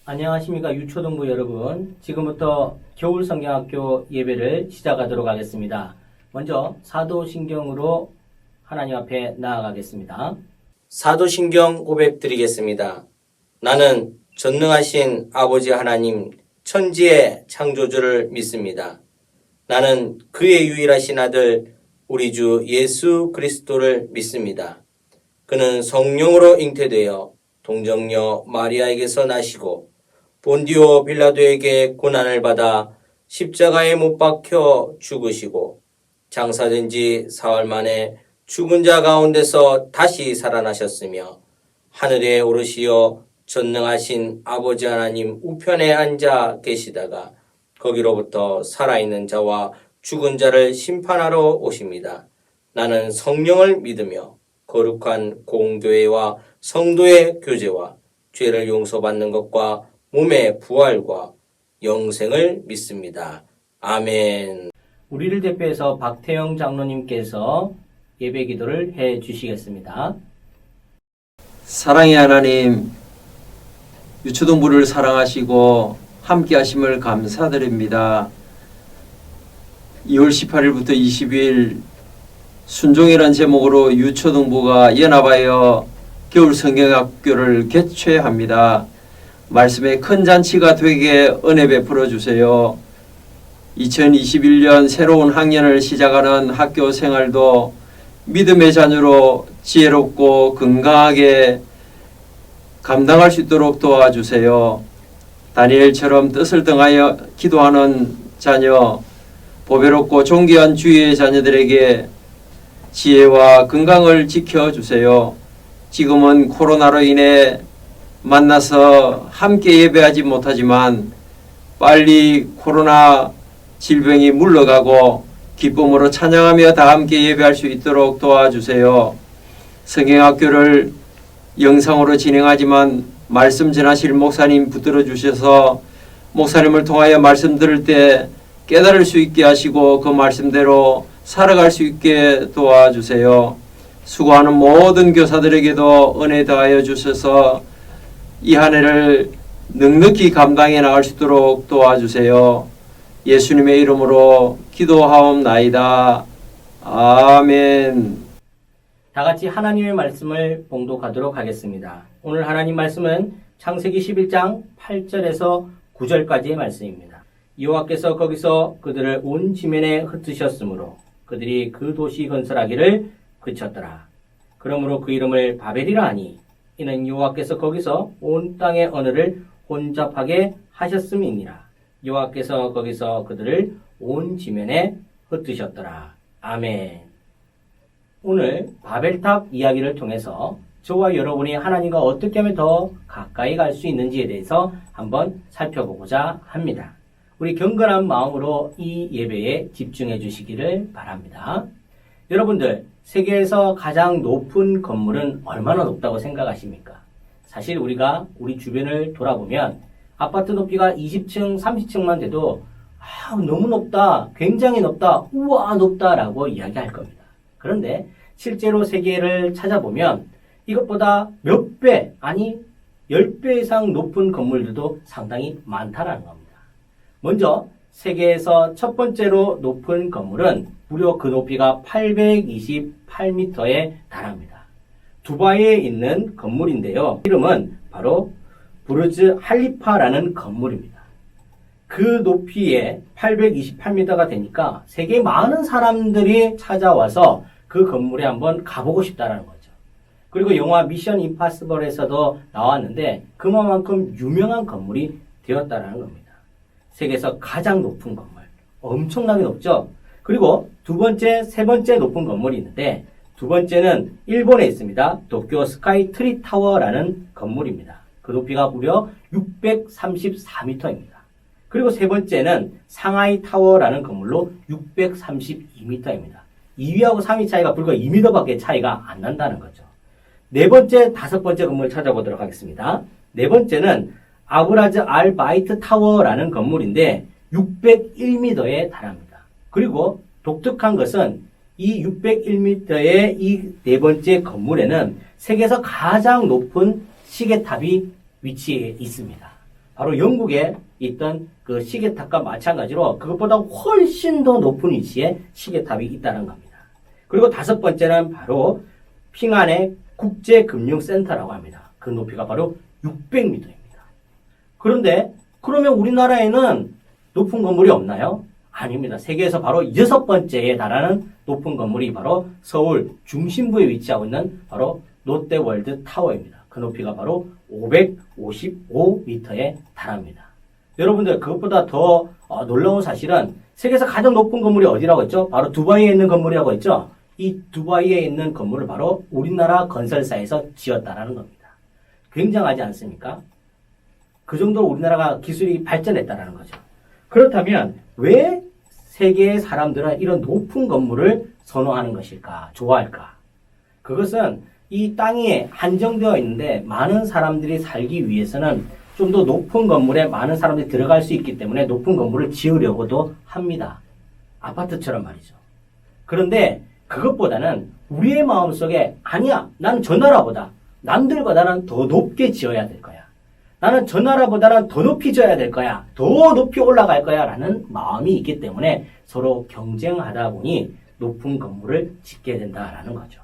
안녕하십니까 유초등부 여러분. 지금부터 겨울성경학교 예배를 시작하도록 하겠습니다. 먼저 사도신경으로 하나님 앞에 나아가겠습니다. 사도신경 고백 드리겠습니다. 나는 전능하신 아버지 하나님 천지의 창조주를 믿습니다. 나는 그의 유일하신 아들 우리 주 예수 그리스도를 믿습니다. 그는 성령으로 잉태되어 동정녀 마리아에게서 나시고 본디오 빌라도에게 고난을 받아 십자가에 못 박혀 죽으시고 장사된 지 사흘 만에 죽은 자 가운데서 다시 살아나셨으며 하늘에 오르시어 전능하신 아버지 하나님 우편에 앉아 계시다가 거기로부터 살아있는 자와 죽은 자를 심판하러 오십니다. 나는 성령을 믿으며 거룩한 공교회와 성도의 교제와 죄를 용서받는 것과 몸의 부활과 영생을 믿습니다. 아멘. 우리를 대표해서 박태영 장로님께서 예배 기도를 해 주시겠습니다. 사랑의 하나님, 유초등부를 사랑하시고 함께 하심을 감사드립니다. 2월 18일부터 20일 순종이란 제목으로 유초등부가 연합하여 겨울 성경학교를 개최합니다. 말씀의 큰 잔치가 되게 은혜 베풀어 주세요. 2021년 새로운 학년을 시작하는 학교 생활도 믿음의 자녀로 지혜롭고 건강하게 감당할 수 있도록 도와주세요. 다니엘처럼 뜻을 등하여 기도하는 자녀, 보배롭고 존귀한 주의 자녀들에게 지혜와 건강을 지켜주세요. 지금은 코로나로 인해 만나서 함께 예배하지 못하지만 빨리 코로나 질병이 물러가고 기쁨으로 찬양하며 다 함께 예배할 수 있도록 도와주세요. 성경학교를 영상으로 진행하지만 말씀 전하실 목사님 붙들어 주셔서 목사님을 통하여 말씀 들을 때 깨달을 수 있게 하시고 그 말씀대로 살아갈 수 있게 도와주세요. 수고하는 모든 교사들에게도 은혜 더하여 주셔서 이 한 해를 넉넉히 감당해 나갈 수 있도록 도와주세요. 예수님의 이름으로 기도하옵나이다. 아멘. 다 같이 하나님의 말씀을 봉독하도록 하겠습니다. 오늘 하나님 말씀은 창세기 11장 8절에서 9절까지의 말씀입니다. 여호와께서 거기서 그들을 온 지면에 흩으셨으므로 그들이 그 도시 건설하기를 그쳤더라. 그러므로 그 이름을 바벨이라 하니 이는 여호와께서 거기서 온 땅의 언어를 혼잡하게 하셨음이니라. 여호와께서 거기서 그들을 온 지면에 흩으셨더라. 아멘. 오늘 바벨탑 이야기를 통해서 저와 여러분이 하나님과 어떻게 하면 더 가까이 갈 수 있는지에 대해서 한번 살펴보고자 합니다. 우리 경건한 마음으로 이 예배에 집중해 주시기를 바랍니다. 여러분들, 세계에서 가장 높은 건물은 얼마나 높다고 생각하십니까? 사실 우리가 우리 주변을 돌아보면 아파트 높이가 20층, 30층만 돼도 너무 높다, 굉장히 높다, 우와 높다라고 이야기할 겁니다. 그런데 실제로 세계를 찾아보면 이것보다 몇 배, 아니 10배 이상 높은 건물들도 상당히 많다는 겁니다. 먼저 세계에서 첫 번째로 높은 건물은 무려 그 높이가 828m에 달합니다. 두바이에 있는 건물인데요. 이름은 바로 부르즈 할리파라는 건물입니다. 그 높이에 828m가 되니까 세계 많은 사람들이 찾아와서 그 건물에 한번 가보고 싶다라는 거죠. 그리고 영화 미션 임파서블에서도 나왔는데 그만큼 유명한 건물이 되었다라는 겁니다. 세계에서 가장 높은 건물. 엄청나게 높죠? 그리고 두 번째, 세 번째 높은 건물이 있는데 두 번째는 일본에 있습니다. 도쿄 스카이 트리 타워라는 건물입니다. 그 높이가 무려 634m입니다. 그리고 세 번째는 상하이 타워라는 건물로 632m입니다. 2위하고 3위 차이가 불과 2m밖에 차이가 안 난다는 거죠. 네 번째, 다섯 번째 건물 찾아보도록 하겠습니다. 네 번째는 아브라즈 알 바이트 타워라는 건물인데 601m에 달합니다. 그리고 독특한 것은 이 601m의 이 네 번째 건물에는 세계에서 가장 높은 시계탑이 위치해 있습니다. 바로 영국에 있던 그 시계탑과 마찬가지로 그것보다 훨씬 더 높은 위치에 시계탑이 있다는 겁니다. 그리고 다섯 번째는 바로 핑안의 국제금융센터라고 합니다. 그 높이가 바로 600m입니다. 그런데 그러면 우리나라에는 높은 건물이 없나요? 아닙니다. 세계에서 바로 여섯 번째에 달하는 높은 건물이 바로 서울 중심부에 위치하고 있는 바로 롯데월드 타워입니다. 그 높이가 바로 555m에 달합니다. 여러분들 그것보다 더 놀라운 사실은 세계에서 가장 높은 건물이 어디라고 했죠? 바로 두바이에 있는 건물이라고 했죠? 이 두바이에 있는 건물을 바로 우리나라 건설사에서 지었다라는 겁니다. 굉장하지 않습니까? 그 정도로 우리나라가 기술이 발전했다라는 거죠. 그렇다면 왜 세계의 사람들은 이런 높은 건물을 선호하는 것일까? 좋아할까? 그것은 이 땅이 한정되어 있는데 많은 사람들이 살기 위해서는 좀 더 높은 건물에 많은 사람들이 들어갈 수 있기 때문에 높은 건물을 지으려고도 합니다. 아파트처럼 말이죠. 그런데 그것보다는 우리의 마음속에 아니야, 나는 저 나라보다 남들보다는 더 높게 지어야 될 거야. 나는 저 나라보다는 더 높이 지어야 될 거야. 더 높이 올라갈 거야 라는 마음이 있기 때문에 서로 경쟁하다 보니 높은 건물을 짓게 된다라는 거죠.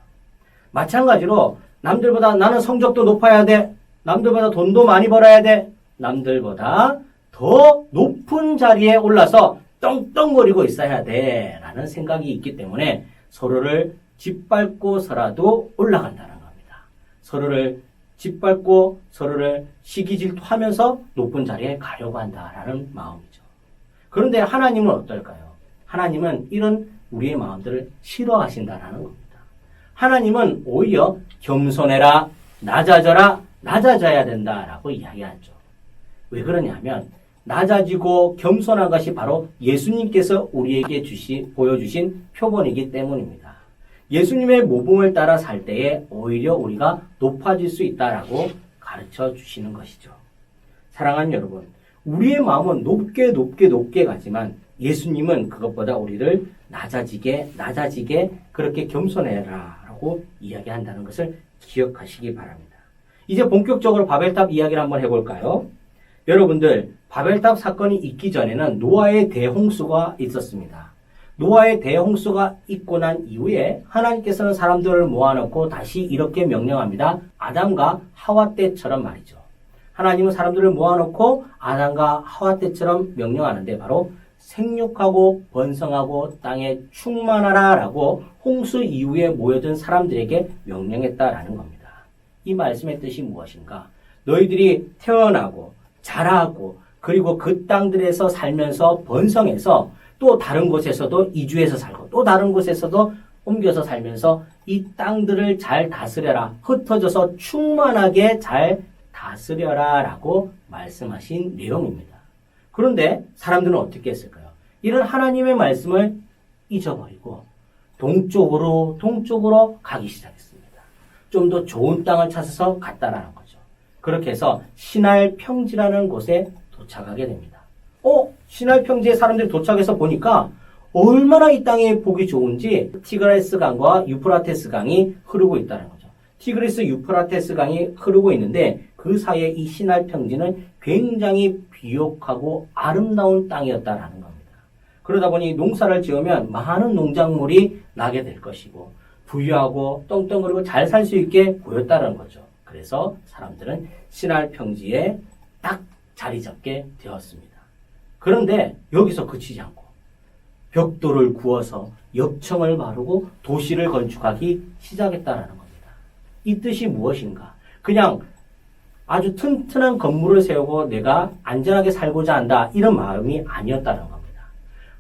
마찬가지로 남들보다 나는 성적도 높아야 돼. 남들보다 돈도 많이 벌어야 돼. 남들보다 더 높은 자리에 올라서 떵떵거리고 있어야 돼 라는 생각이 있기 때문에 서로를 짓밟고서라도 올라간다는 겁니다. 서로를 짓밟고 서로를 시기질투하면서 높은 자리에 가려고 한다라는 마음이죠. 그런데 하나님은 어떨까요? 하나님은 이런 우리의 마음들을 싫어하신다라는 겁니다. 하나님은 오히려 겸손해라, 낮아져야 된다라고 이야기하죠. 왜 그러냐면 낮아지고 겸손한 것이 바로 예수님께서 우리에게 보여주신 표본이기 때문입니다. 예수님의 모범을 따라 살 때에 오히려 우리가 높아질 수 있다라고 가르쳐 주시는 것이죠. 사랑하는 여러분, 우리의 마음은 높게 가지만 예수님은 그것보다 우리를 낮아지게 그렇게 겸손해라라고 이야기한다는 것을 기억하시기 바랍니다. 이제 본격적으로 바벨탑 이야기를 한번 해볼까요? 여러분들, 바벨탑 사건이 있기 전에는 노아의 대홍수가 있었습니다. 노아의 대홍수가 있고 난 이후에 하나님께서는 사람들을 모아놓고 다시 이렇게 명령합니다. 아담과 하와 때처럼 말이죠. 하나님은 사람들을 모아놓고 아담과 하와 때처럼 명령하는데 바로 생육하고 번성하고 땅에 충만하라 라고 홍수 이후에 모여든 사람들에게 명령했다라는 겁니다. 이 말씀의 뜻이 무엇인가? 너희들이 태어나고 자라고 그리고 그 땅들에서 살면서 번성해서 또 다른 곳에서도 이주해서 살고 또 다른 곳에서도 옮겨서 살면서 이 땅들을 잘 다스려라. 흩어져서 충만하게 잘 다스려라 라고 말씀하신 내용입니다. 그런데 사람들은 어떻게 했을까요? 이런 하나님의 말씀을 잊어버리고 동쪽으로 가기 시작했습니다. 좀 더 좋은 땅을 찾아서 갔다라는 거죠. 그렇게 해서 시날 평지라는 곳에 도착하게 됩니다. 시날 평지에 사람들이 도착해서 보니까 얼마나 이 땅이 보기 좋은지 티그리스 강과 유프라테스 강이 흐르고 있다는 거죠. 티그리스 유프라테스 강이 흐르고 있는데 그 사이에 이 시날 평지는 굉장히 비옥하고 아름다운 땅이었다라는 겁니다. 그러다 보니 농사를 지으면 많은 농작물이 나게 될 것이고 부유하고 떵떵거리고 잘 살 수 있게 보였다는 거죠. 그래서 사람들은 시날 평지에 딱 자리 잡게 되었습니다. 그런데 여기서 그치지 않고 벽돌을 구워서 역청을 바르고 도시를 건축하기 시작했다는 겁니다. 이 뜻이 무엇인가? 그냥 아주 튼튼한 건물을 세우고 내가 안전하게 살고자 한다 이런 마음이 아니었다는 겁니다.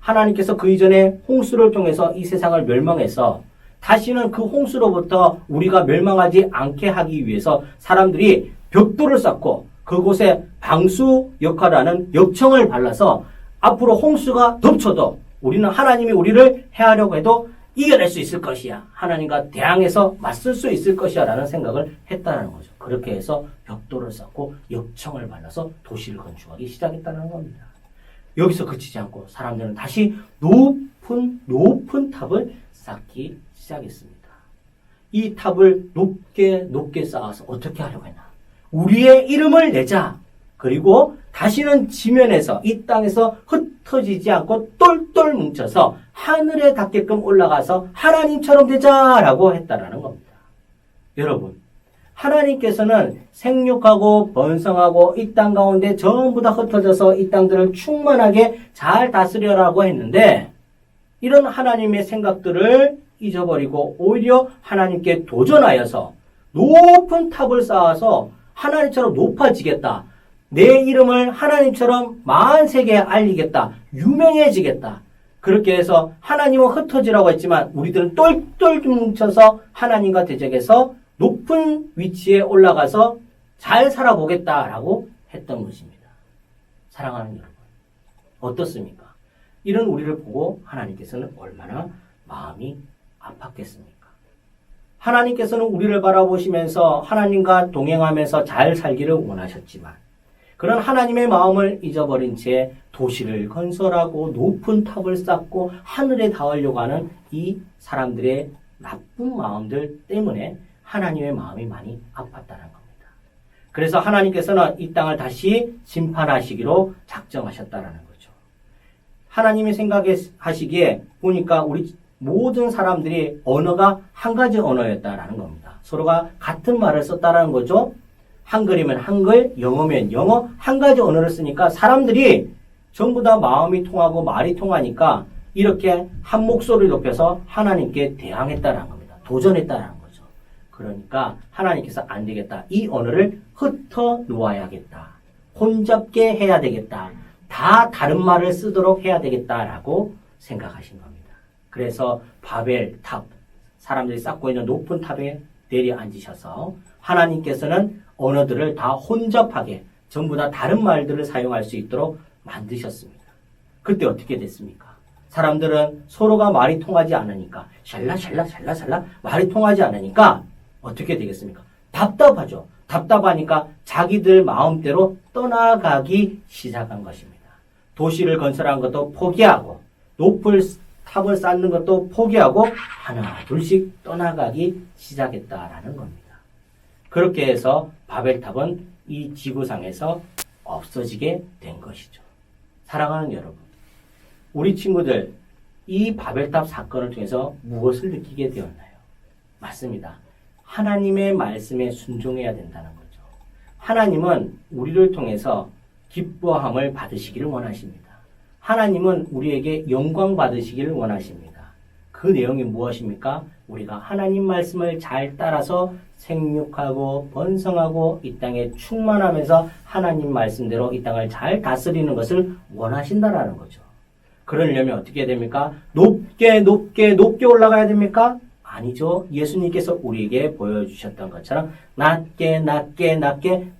하나님께서 그 이전에 홍수를 통해서 이 세상을 멸망해서 다시는 그 홍수로부터 우리가 멸망하지 않게 하기 위해서 사람들이 벽돌을 쌓고 그곳에 방수 역할을 하는 역청을 발라서 앞으로 홍수가 덮쳐도 우리는 하나님이 우리를 해하려고 해도 이겨낼 수 있을 것이야. 하나님과 대항해서 맞설 수 있을 것이야 라는 생각을 했다는 거죠. 그렇게 해서 벽돌을 쌓고 역청을 발라서 도시를 건축하기 시작했다는 겁니다. 여기서 그치지 않고 사람들은 다시 높은 탑을 쌓기 시작했습니다. 이 탑을 높게 쌓아서 어떻게 하려고 했나? 우리의 이름을 내자. 그리고 다시는 지면에서 이 땅에서 흩어지지 않고 똘똘 뭉쳐서 하늘에 닿게끔 올라가서 하나님처럼 되자라고 했다라는 겁니다. 여러분, 하나님께서는 생육하고 번성하고 이 땅 가운데 전부 다 흩어져서 이 땅들을 충만하게 잘 다스려라고 했는데 이런 하나님의 생각들을 잊어버리고 오히려 하나님께 도전하여서 높은 탑을 쌓아서 하나님처럼 높아지겠다. 내 이름을 하나님처럼 만세계에 알리겠다. 유명해지겠다. 그렇게 해서 하나님은 흩어지라고 했지만 우리들은 똘똘 뭉쳐서 하나님과 대적해서 높은 위치에 올라가서 잘 살아보겠다라고 했던 것입니다. 사랑하는 여러분, 어떻습니까? 이런 우리를 보고 하나님께서는 얼마나 마음이 아팠겠습니까? 하나님께서는 우리를 바라보시면서 하나님과 동행하면서 잘 살기를 원하셨지만 그런 하나님의 마음을 잊어버린 채 도시를 건설하고 높은 탑을 쌓고 하늘에 닿으려고 하는 이 사람들의 나쁜 마음들 때문에 하나님의 마음이 많이 아팠다는 겁니다. 그래서 하나님께서는 이 땅을 다시 심판하시기로 작정하셨다는 거죠. 하나님이 생각하시기에 보니까 우리 모든 사람들이 언어가 한 가지 언어였다라는 겁니다. 서로가 같은 말을 썼다라는 거죠. 한글이면 한글, 영어면 영어, 한 가지 언어를 쓰니까 사람들이 전부 다 마음이 통하고 말이 통하니까 이렇게 한 목소리를 높여서 하나님께 대항했다라는 겁니다. 도전했다라는 거죠. 그러니까 하나님께서 안 되겠다. 이 언어를 흩어 놓아야겠다. 혼잡게 해야 되겠다. 다 다른 말을 쓰도록 해야 되겠다라고 생각하신 겁니다. 그래서 바벨 탑, 사람들이 쌓고 있는 높은 탑에 내려앉으셔서 하나님께서는 언어들을 다 혼잡하게 전부 다 다른 말들을 사용할 수 있도록 만드셨습니다. 그때 어떻게 됐습니까? 사람들은 서로가 말이 통하지 않으니까 샬라 말이 통하지 않으니까 어떻게 되겠습니까? 답답하죠. 답답하니까 자기들 마음대로 떠나가기 시작한 것입니다. 도시를 건설한 것도 포기하고 높은 탑을 쌓는 것도 포기하고 하나 둘씩 떠나가기 시작했다라는 겁니다. 그렇게 해서 바벨탑은 이 지구상에서 없어지게 된 것이죠. 사랑하는 여러분, 우리 친구들 이 바벨탑 사건을 통해서 무엇을 느끼게 되었나요? 맞습니다. 하나님의 말씀에 순종해야 된다는 거죠. 하나님은 우리를 통해서 기뻐함을 받으시기를 원하십니다. 하나님은 우리에게 영광 받으시기를 원하십니다. 그 내용이 무엇입니까? 우리가 하나님 말씀을 잘 따라서 생육하고 번성하고 이 땅에 충만하면서 하나님 말씀대로 이 땅을 잘 다스리는 것을 원하신다라는 거죠. 그러려면 어떻게 됩니까? 높게 올라가야 됩니까? 아니죠. 예수님께서 우리에게 보여주셨던 것처럼 낮게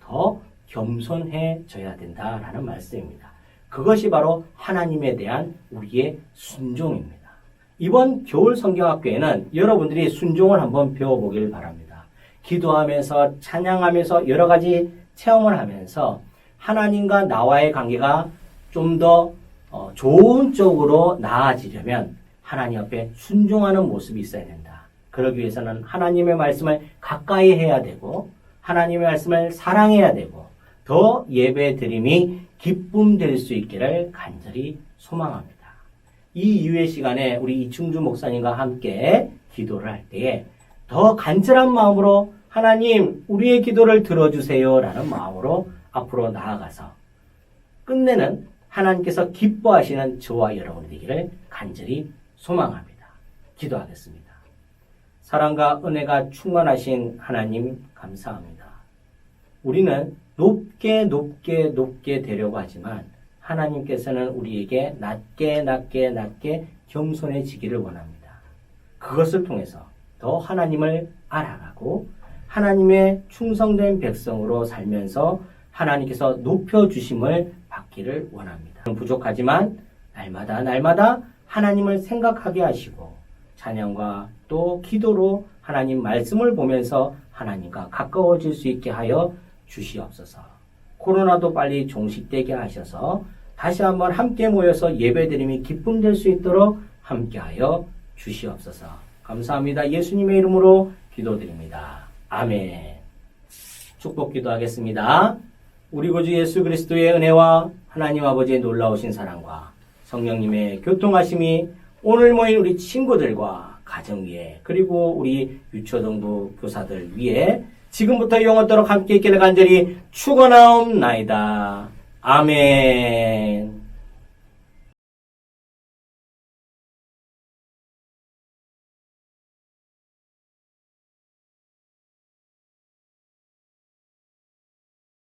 더 겸손해져야 된다라는 말씀입니다. 그것이 바로 하나님에 대한 우리의 순종입니다. 이번 겨울 성경학교에는 여러분들이 순종을 한번 배워보길 바랍니다. 기도하면서 찬양하면서 여러 가지 체험을 하면서 하나님과 나와의 관계가 좀 더 좋은 쪽으로 나아지려면 하나님 앞에 순종하는 모습이 있어야 된다. 그러기 위해서는 하나님의 말씀을 가까이 해야 되고 하나님의 말씀을 사랑해야 되고 더 예배 드림이 기쁨 될 수 있기를 간절히 소망합니다. 이 이후의 시간에 우리 이충주 목사님과 함께 기도를 할 때에 더 간절한 마음으로 하나님 우리의 기도를 들어주세요 라는 마음으로 앞으로 나아가서 끝내는 하나님께서 기뻐하시는 저와 여러분이 되기를 간절히 소망합니다. 기도하겠습니다. 사랑과 은혜가 충만하신 하나님 감사합니다. 우리는 높게 되려고 하지만 하나님께서는 우리에게 낮게 겸손해지기를 원합니다. 그것을 통해서 더 하나님을 알아가고 하나님의 충성된 백성으로 살면서 하나님께서 높여주심을 받기를 원합니다. 부족하지만 날마다 하나님을 생각하게 하시고 찬양과 또 기도로 하나님 말씀을 보면서 하나님과 가까워질 수 있게 하여 주시옵소서. 코로나도 빨리 종식되게 하셔서 다시 한번 함께 모여서 예배드림이 기쁨 될 수 있도록 함께하여 주시옵소서. 감사합니다. 예수님의 이름으로 기도드립니다. 아멘. 축복 기도하겠습니다. 우리 구주 예수 그리스도의 은혜와 하나님 아버지의 놀라우신 사랑과 성령님의 교통하심이 오늘 모인 우리 친구들과 가정 위에 그리고 우리 유초등부 교사들 위에 지금부터 영원토록 함께 있기를 간절히 축원하옵나이다. 아멘.